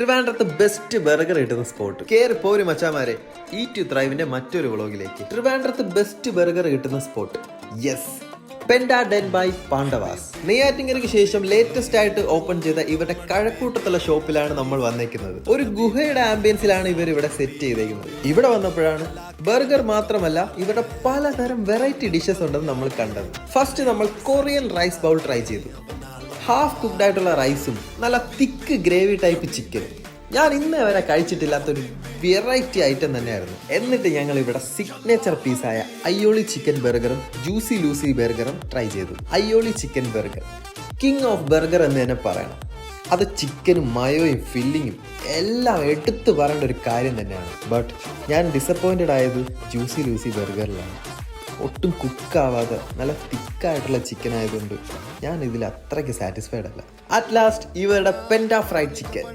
ട്രിവാൻഡ്രത്ത് best burger കിട്ടുന്ന spot കേറി പോരും മച്ചാമാരെ. ഈറ്റ് ടു ത്രൈവിന്റെ മറ്റൊരു വ്ളോഗിലേക്ക്. ട്രിവാൻഡ്രത്ത് ബെസ്റ്റ് ബർഗർ കിട്ടുന്ന spot, yes, Panda den by Pandavas. നെയ്യാറ്റിങ്കരയ്ക്ക് ശേഷം ലേറ്റസ്റ്റ് ആയിട്ട് ഓപ്പൺ ചെയ്ത ഇവരുടെ കഴക്കൂട്ടത്തുള്ള ഷോപ്പിലാണ് നമ്മൾ വന്നേക്കുന്നത്. ഒരു ഗുഹയുടെ ആംബിയൻസിലാണ് ഇവർ ഇവിടെ സെറ്റ് ചെയ്തേക്കുന്നത്. ഇവിടെ വന്നപ്പോഴാണ് ബർഗർ മാത്രമല്ല ഇവരുടെ പലതരം വെറൈറ്റി ഡിഷസ് ഉണ്ടെന്ന് നമ്മൾ കണ്ടത്. ഫസ്റ്റ് നമ്മൾ കൊറിയൻ റൈസ് ബൗൾ ട്രൈ ചെയ്തു. ഹാഫ് കുക്ക്ഡ് ആയിട്ടുള്ള റൈസും നല്ല തിക്ക് ഗ്രേവി ടൈപ്പ് ചിക്കനും ഞാൻ ഇന്നേ വരെ കഴിച്ചിട്ടില്ലാത്തൊരു വെറൈറ്റി ഐറ്റം തന്നെയായിരുന്നു. എന്നിട്ട് ഞങ്ങൾ ഇവിടെ സിഗ്നേച്ചർ പീസായ അയ്യോളി ചിക്കൻ ബർഗറും ജ്യൂസി ലൂസി ബർഗറും ട്രൈ ചെയ്തു. Aioli chicken burger king of burger എന്ന് തന്നെ പറയണം. അത് ചിക്കനും മയോയും ഫില്ലിങ്ങും എല്ലാം എടുത്തു പറയേണ്ട ഒരു കാര്യം തന്നെയാണ്. ബട്ട് ഞാൻ ഡിസപ്പോയിൻറ്റഡ് ആയത് ജ്യൂസി ലൂസി ബർഗറിലാണ്. ഒട്ടും കുക്കാവാതെ നല്ല തിക്കായിട്ടുള്ള ചിക്കൻ ആയതുകൊണ്ട് ഞാൻ ഇതിൽ അത്രയ്ക്ക് സാറ്റിസ്ഫൈഡ് അല്ല. അറ്റ് ലാസ്റ്റ് ഇവരുടെ പെൻഡ ഫ്രൈഡ് ചിക്കൻ